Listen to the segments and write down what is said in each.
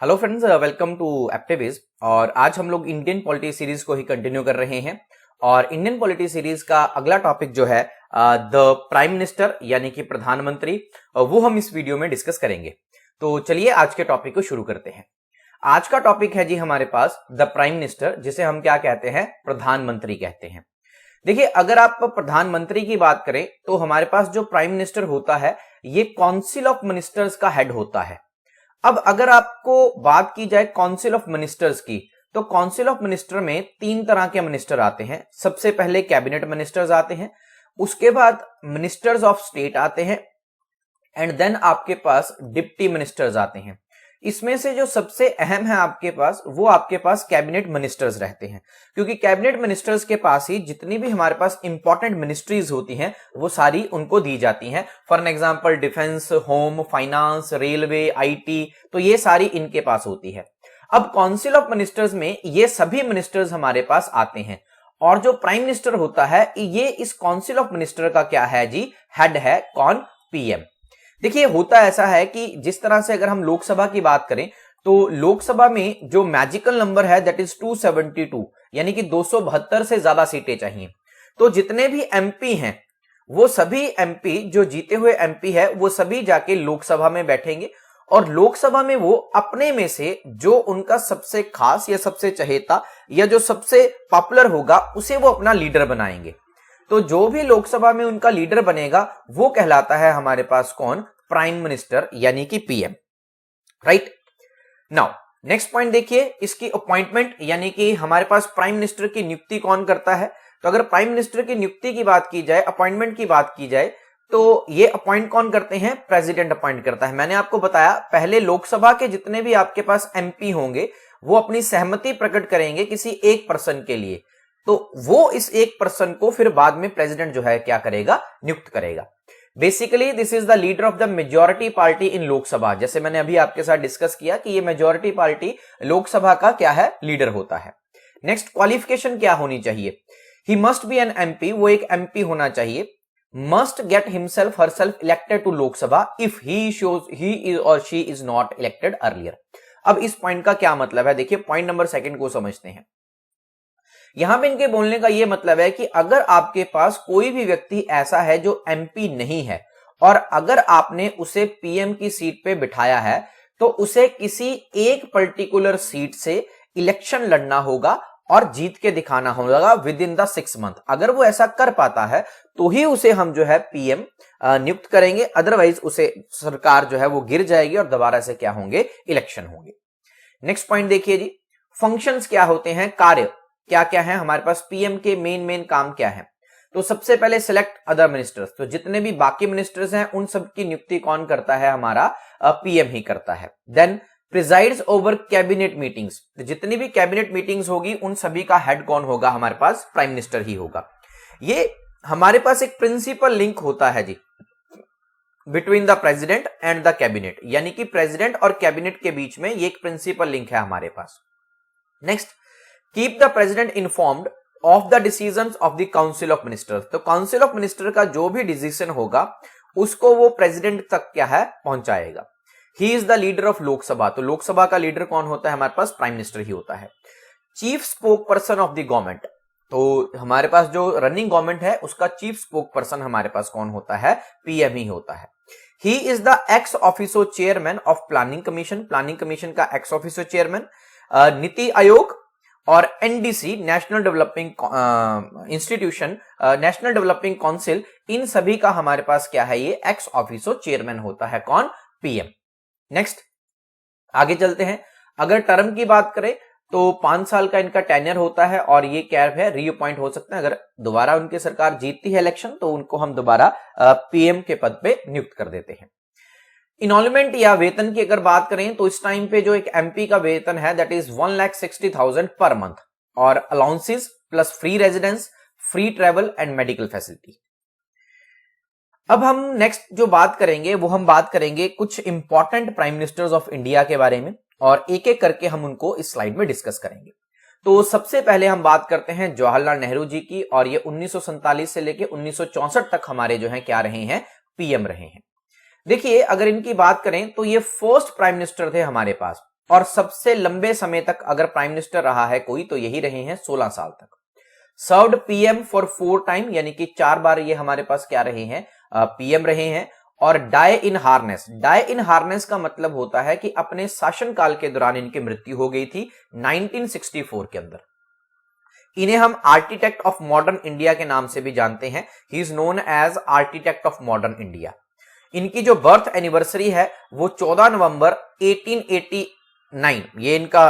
Hello friends, welcome to Aptiviz. और आज हम लोग इंडियन पॉलिटी सीरीज को ही कंटिन्यू कर रहे हैं और इंडियन पॉलिटी सीरीज का अगला टॉपिक जो है द प्राइम मिनिस्टर यानी कि प्रधानमंत्री, वो हम इस वीडियो में डिस्कस करेंगे। तो चलिए आज के टॉपिक को शुरू करते हैं। आज का टॉपिक है जी हमारे पास द प्राइम मिनिस्टर, जिसे हम क्या कहते हैं, प्रधानमंत्री कहते हैं। देखिए, अगर आप प्रधानमंत्री की बात करें तो हमारे पास जो प्राइम मिनिस्टर होता है ये काउंसिल ऑफ मिनिस्टर्स का हेड होता है। अब अगर आपको बात की जाए काउंसिल ऑफ मिनिस्टर्स की, तो काउंसिल ऑफ मिनिस्टर में तीन तरह के मिनिस्टर आते हैं। सबसे पहले कैबिनेट मिनिस्टर्स आते हैं, उसके बाद मिनिस्टर्स ऑफ स्टेट आते हैं, एंड देन आपके पास डिप्टी मिनिस्टर्स आते हैं। इसमें से जो सबसे अहम है आपके पास, वो आपके पास कैबिनेट मिनिस्टर्स रहते हैं, क्योंकि कैबिनेट मिनिस्टर्स के पास ही जितनी भी हमारे पास इंपॉर्टेंट मिनिस्ट्रीज होती हैं वो सारी उनको दी जाती हैं। For example defence, home, finance, railway, IT, तो ये सारी इनके पास होती है। अब काउंसिल ऑफ मिनिस्टर्स में ये सभी मिनिस्टर्स हमारे पास आते हैं और जो प्राइम मिनिस्टर होता है ये इस काउंसिल ऑफ मिनिस्टर का क्या है जी, हेड है। कौन? पीएम। देखिए, होता ऐसा है कि जिस तरह से अगर हम लोकसभा की बात करें तो लोकसभा में जो मैजिकल नंबर है दैट इज 272, यानी कि 272 से ज्यादा सीटें चाहिए। तो जितने भी एमपी हैं वो सभी एमपी, जो जीते हुए एमपी है, वो सभी जाके लोकसभा में बैठेंगे और लोकसभा में वो अपने में से जो उनका सबसे खास या सबसे चहेता या जो सबसे पॉपुलर होगा उसे वो अपना लीडर बनाएंगे। तो जो भी लोकसभा में उनका लीडर बनेगा वो कहलाता है हमारे पास कौन? प्राइम मिनिस्टर, यानी कि PM. Right now next point देखिए, इसकी अपॉइंटमेंट, यानी कि हमारे पास प्राइम मिनिस्टर की नियुक्ति कौन करता है। तो अगर प्राइम मिनिस्टर की नियुक्ति की बात की जाए, अपॉइंटमेंट की बात की जाए, तो ये अपॉइंट कौन करते हैं? प्रेसिडेंट अपॉइंट करता है। मैंने आपको बताया पहले लोकसभा के जितने भी आपके पास एमपी होंगे वो अपनी सहमति प्रकट करेंगे किसी एक पर्सन के लिए, तो वो इस एक पर्सन को फिर बाद में प्रेसिडेंट जो है क्या करेगा? नियुक्त करेगा। Basically this is the leader of the majority party इन लोकसभा। जैसे मैंने अभी आपके साथ डिस्कस किया कि ये मेजॉरिटी पार्टी लोकसभा का क्या है? लीडर होता है। नेक्स्ट, क्वालिफिकेशन क्या होनी चाहिए? He must be an MP, वो एक एमपी होना चाहिए। Must get himself herself elected to Lok Sabha if he shows he is और she is not elected earlier. अब इस पॉइंट का क्या मतलब है? देखिए, पॉइंट नंबर सेकंड को समझते हैं। यहां पे इनके बोलने का यह मतलब है कि अगर आपके पास कोई भी व्यक्ति ऐसा है जो एमपी नहीं है और अगर आपने उसे पीएम की सीट पे बिठाया है तो उसे किसी एक पर्टिकुलर सीट से इलेक्शन लड़ना होगा और जीत के दिखाना होगा विद इन द 6 मंथ। अगर वो ऐसा कर पाता है तो ही उसे हम जो है पीएम नियुक्त करेंगे, अदरवाइज उसे सरकार जो है वो गिर जाएगी और दोबारा से क्या होंगे? इलेक्शन होंगे। नेक्स्ट पॉइंट देखिए जी, फंक्शंस क्या होते हैं, कार्य क्या क्या है हमारे पास, पीएम के मेन काम क्या है। तो सबसे पहले सिलेक्ट अदर मिनिस्टर्स, तो जितने भी बाकी मिनिस्टर्स हैं उन सब की नियुक्ति कौन करता है? हमारा पीएम ही करता है। देन प्रिजाइड्स ओवर कैबिनेट मीटिंग्स, तो जितनी भी कैबिनेट मीटिंग्स होगी उन सभी का हेड कौन होगा? हमारे पास प्राइम मिनिस्टर ही होगा। ये हमारे पास एक प्रिंसिपल लिंक होता है जी between the president and the cabinet, यानी कि प्रेसिडेंट और कैबिनेट के बीच में ये एक प्रिंसिपल लिंक है हमारे पास। Next, keep the president informed of the decisions of the council of ministers, तो काउंसिल ऑफ मिनिस्टर का जो भी डिसीजन होगा उसको वो प्रेसिडेंट तक क्या है? पहुंचाएगा। ही is the leader of Lok Sabha, तो लोकसभा का लीडर कौन होता है? हमारे पास प्राइम मिनिस्टर ही होता है। Chief spoke person of the government, तो हमारे पास जो रनिंग गवर्नमेंट है उसका चीफ स्पोक पर्सन हमारे पास कौन होता है? पीएम ही होता है। He is the ex officio chairman of planning commission, planning commission का ex officio chairman. NITI Aayog और NDC, national developing institution, national developing council, इन सभी का हमारे पास क्या है? ये एक्स ऑफिसो चेयरमैन होता है। कौन? पीएम। नेक्स्ट, आगे चलते हैं। अगर टर्म की बात करें तो 5 साल का इनका टेन्योर होता है और ये क्या है? रीअपॉइंट हो सकते हैं। अगर दोबारा उनकी सरकार जीतती है इलेक्शन तो उनको हम दोबारा पीएम के पद पे नियुक्त कर देते हैं। इनॉल्मेंट या वेतन की अगर बात करें तो इस टाइम पे जो एक एमपी का वेतन है दैट इज 1,60,000 पर मंथ, और allowances plus free residence, free travel and medical facility. अब हम नेक्स्ट जो बात करेंगे वो हम बात करेंगे कुछ important prime ministers of India के बारे में और एक एक करके हम उनको इस स्लाइड में डिस्कस करेंगे। तो सबसे पहले हम बात करते हैं जवाहरलाल नेहरू जी की, और ये 1947 से लेकर 1964 तक हमारे जो है क्या रहे हैं? पीएम रहे हैं। देखिए, अगर इनकी बात करें तो ये फर्स्ट प्राइम मिनिस्टर थे हमारे पास और सबसे लंबे समय तक अगर प्राइम मिनिस्टर रहा है कोई तो यही रहे हैं 16 साल तक। सर्व्ड पीएम फॉर 4 टाइम, यानी कि 4 बार ये हमारे पास क्या रहे हैं, पीएम रहे हैं। और डाई इन हार्नेस, डाई इन हार्नेस का मतलब होता है कि अपने शासनकाल के दौरान इनकी मृत्यु हो गई थी 1964 के अंदर। इन्हें हम आर्किटेक्ट ऑफ मॉडर्न इंडिया के नाम से भी जानते हैं। He is known as architect of modern India. इनकी जो बर्थ एनिवर्सरी है वो 14 नवंबर 1889 ये इनका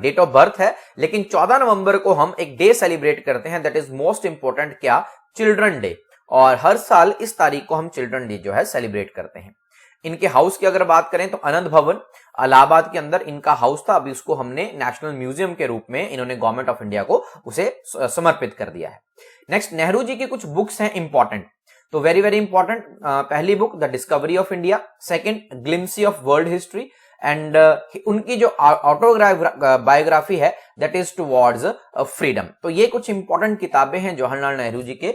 डेट ऑफ बर्थ है, लेकिन 14 नवंबर को हम एक डे सेलिब्रेट करते हैं, दैट इज मोस्ट इंपॉर्टेंट, क्या, चिल्ड्रन डे। और हर साल इस तारीख को हम चिल्ड्रन डे जो है सेलिब्रेट करते हैं। इनके हाउस की अगर बात करें तो आनंद भवन इलाहाबाद के अंदर इनका हाउस था। अभी उसको हमने नेशनल म्यूजियम के रूप में इन्होंने गवर्नमेंट ऑफ इंडिया को उसे समर्पित कर दिया है। नेक्स्ट, नेहरू जी की कुछ बुक्स हैं इंपॉर्टेंट, तो वेरी वेरी इंपॉर्टेंट। पहली book the discovery of India, second glimpses of world history, and उनकी जो ऑटोबायोग्राफी है दैट इज टुवर्ड्स फ्रीडम। तो ये कुछ इंपॉर्टेंट किताबें हैं जवाहरलाल नेहरू जी के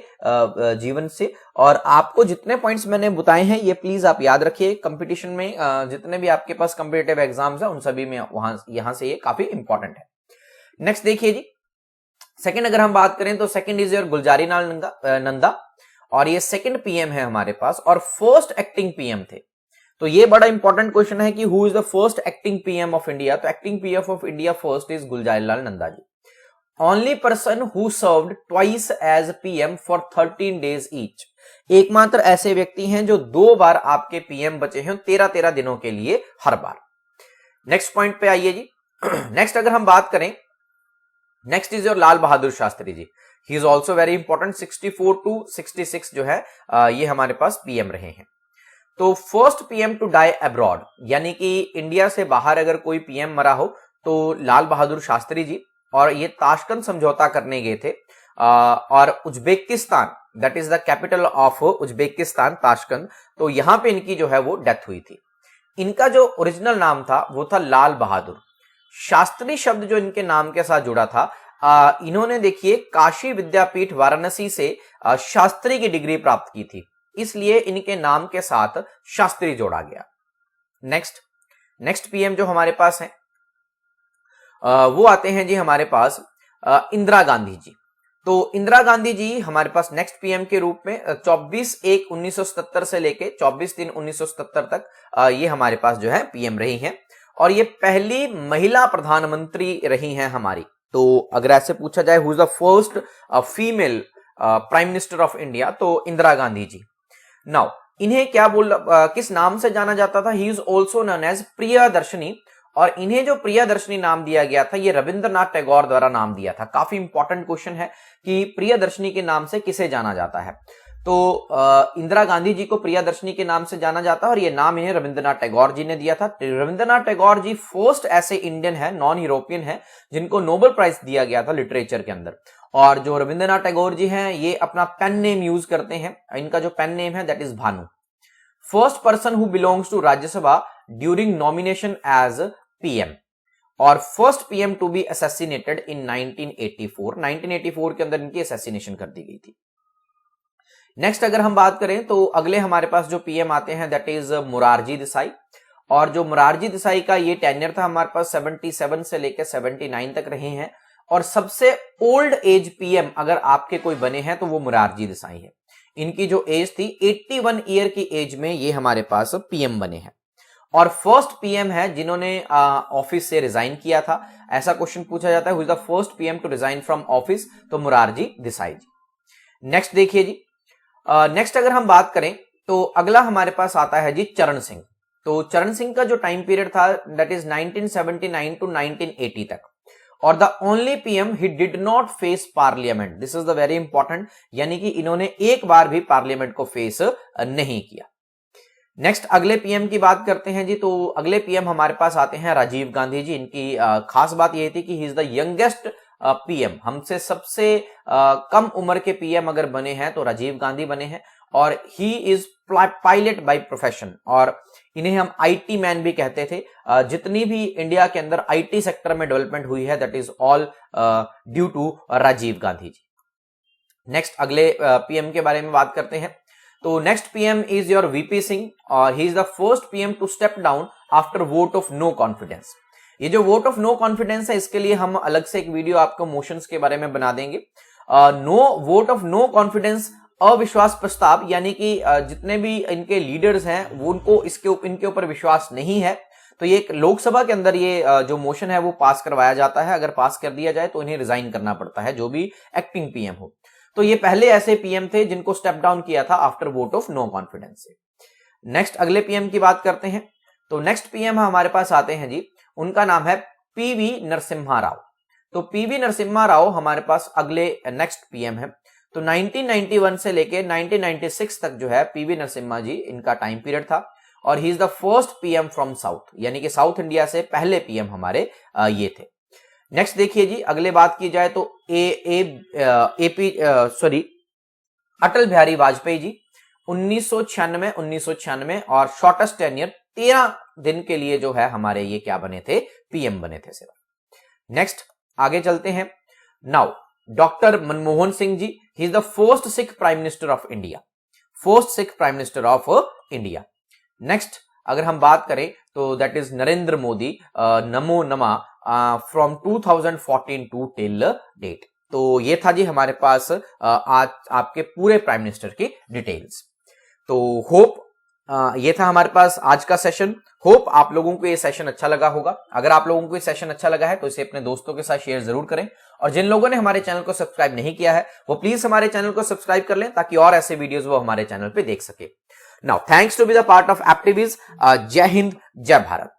जीवन से। और आपको जितने पॉइंट्स मैंने बताए हैं ये प्लीज आप याद रखिए। कंपटीशन में जितने भी आपके पास कॉम्पिटिटिव एग्जाम्स हैं उन सभी में यहां से ये काफी इंपॉर्टेंट है। नेक्स्ट देखिए जी, सेकंड अगर हम बात करें तो second is your Gulzari Lal Nanda, और ये सेकंड पीएम है हमारे पास, और फर्स्ट एक्टिंग पीएम थे। तो ये बड़ा इंपॉर्टेंट क्वेश्चन है कि who is the first acting PM of India. तो acting PM of India first is Gulzari Lal Nanda ji. Only person who served twice as PM for 13 days each. एकमात्र ऐसे व्यक्ति हैं जो 2 बार आपके पीएम बचे हैं 13-13 दिनों के लिए हर बार। नेक्स्ट पॉइंट पे आइए जी। नेक्स्ट अगर हम बात करें, next is your Lal Bahadur Shastri ji. He is also very important. 64 to 66 जो है ये हमारे पास पीएम रहे हैं। तो first PM to die abroad, यानी कि इंडिया से बाहर अगर कोई पीएम मरा हो तो लाल बहादुर शास्त्री जी, और ये ताशकंद समझौता करने गए थे। और Uzbekistan, that is the capital of Uzbekistan, Tashkent, तो यहां पे इनकी जो है वो डेथ हुई थी। इनका जो ओरिजिनल नाम था वो था लाल बहादुर। शास्त्री शब्द जो इनके नाम के साथ जुड़ा था, इन्होंने देखिए काशी विद्यापीठ वाराणसी से शास्त्री की डिग्री प्राप्त की थी, इसलिए इनके नाम के साथ शास्त्री जोड़ा गया। नेक्स्ट पीएम जो हमारे पास है वो आते हैं जी हमारे पास इंदिरा गांधी जी। तो इंदिरा गांधी जी हमारे पास नेक्स्ट पीएम के रूप में 24/1/1977 से लेके 24/3/1977 तक ये हमारे पास जो है पीएम रही हैं, और ये पहली महिला प्रधानमंत्री रही हैं हमारी। तो अगर ऐसे पूछा जाए who is the first female prime minister of India, तो इंदिरा गांधी जी। नाउ इन्हें क्या किस नाम से जाना जाता था? He is also known as Priyadarshini, और इन्हें जो प्रियदर्शनी नाम दिया गया था ये रविंद्रनाथ टैगोर द्वारा नाम दिया था। काफी इंपॉर्टेंट क्वेश्चन है कि प्रियदर्शनी के नाम से किसे जाना जाता है। तो इंदिरा गांधी जी को प्रियदर्शनी के नाम से जाना जाता है, और ये नाम इन्हें रविंद्रनाथ टैगोर जी ने दिया था। रविंद्रनाथ टैगोर जी फर्स्ट ऐसे इंडियन है, नॉन यूरोपियन है, जिनको नोबेल प्राइज दिया गया था लिटरेचर के अंदर। और जो रविंद्रनाथ टैगोर जी हैं ये अपना पेन नेम यूज करते हैं। इनका जो पेन नेम है that is Bhanu. First person who belongs to Rajya Sabha during nomination as PM, और first PM to be assassinated in 1984। 1984 के अंदर इनकी असैसिनेशन कर दी गई थी। नेक्स्ट अगर हम बात करें तो अगले हमारे पास जो पीएम आते हैं दैट इज मोरारजी देसाई, और जो मोरारजी देसाई का ये टेन्योर था हमारे पास 77 से लेकर 79 तक रहे हैं। और सबसे ओल्ड एज पीएम अगर आपके कोई बने हैं तो वो मोरारजी देसाई है। इनकी जो एज थी 81 ईयर की एज में ये हमारे पास पीएम बने हैं, और फर्स्ट पीएम है जिन्होंने ऑफिस से रिजाइन किया था। ऐसा क्वेश्चन पूछा जाता है who is the first PM to resign from office, तो मोरारजी देसाई जी। नेक्स्ट देखिए जी, नेक्स्ट अगर हम बात करें तो अगला हमारे पास आता है जी चरण सिंह। तो चरण सिंह का जो टाइम पीरियड था दैट इज 1979 to 1980 तक, और the only PM he did not face parliament. This is the very important, यानी कि इन्होंने एक बार भी पार्लियामेंट को फेस नहीं किया। नेक्स्ट अगले पीएम की बात करते हैं जी। तो अगले पीएम हमारे पास आते हैं राजीव गांधी जी। इनकी खास बात यह थी कि ही इज द यंगेस्ट पीएम, हमसे सबसे कम उम्र के पीएम अगर बने हैं तो राजीव गांधी बने हैं, और he is pilot by profession, और इन्हें हम आईटी मैन भी कहते थे। जितनी भी इंडिया के अंदर आईटी सेक्टर में डेवलपमेंट हुई है that is all due to Rajiv Gandhi ji. Next अगले पीएम के बारे में बात करते हैं। तो next PM is your VP Singh, और he is the first PM to step down after vote of no confidence. ये जो वोट ऑफ नो कॉन्फिडेंस है, इसके लिए हम अलग से एक वीडियो आपको मोशंस के बारे में बना देंगे। वोट ऑफ नो कॉन्फिडेंस, अविश्वास प्रस्ताव, यानी कि जितने भी इनके लीडर्स हैं वो उनको इनके ऊपर विश्वास नहीं है, तो ये एक लोकसभा के अंदर ये जो मोशन है वो पास करवाया जाता है। अगर पास कर दिया जाए तो इन्हें रिजाइन करना पड़ता है, जो भी एक्टिंग पीएम हो। तो ये पहले ऐसे पीएम थे जिनको स्टेप डाउन किया था after vote of no confidence से। नेक्स्ट अगले पीएम की बात करते हैं। तो नेक्स्ट पीएम हमारे पास आते हैं जी, उनका नाम है पीवी नरसिम्हा राव। तो पीवी नरसिम्हा राव हमारे पास अगले नेक्स्ट पीएम है। तो 1991 से लेके 1996 तक जो है पीवी नरसिम्हा जी, इनका टाइम पीरियड था, और he is the first PM from south, यानी कि साउथ इंडिया से पहले पीएम हमारे ये थे। नेक्स्ट देखिए जी, अगले बात की जाए तो अटल बिहारी वाजपेयी जी 1996 और शॉर्टेस्ट टेन्योर 13 दिन के लिए जो है हमारे ये क्या बने थे, पीएम बने थे सिर्फ। नेक्स्ट आगे चलते हैं। Now doctor Manmohan Singh ji, he is the first Sikh prime minister of India, first Sikh prime minister of India. Next अगर हम बात करें तो दैट इज नरेंद्र मोदी, नमो नमा, फ्रॉम 2014 टू टिल डेट। तो ये था जी हमारे पास आज आपके पूरे प्राइम मिनिस्टर की डिटेल्स। तो होप ये था हमारे पास आज का सेशन। होप आप लोगों को ये सेशन अच्छा लगा होगा। अगर आप लोगों को ये सेशन अच्छा लगा है तो इसे अपने दोस्तों के साथ शेयर जरूर करें, और जिन लोगों ने हमारे चैनल को सब्सक्राइब नहीं किया है वो प्लीज हमारे चैनल को सब्सक्राइब कर लें, ताकि और ऐसे वीडियोस वो हमारे चैनल पे देख सके। Now thanks to be the part of activities. जय हिंद, जय भारत।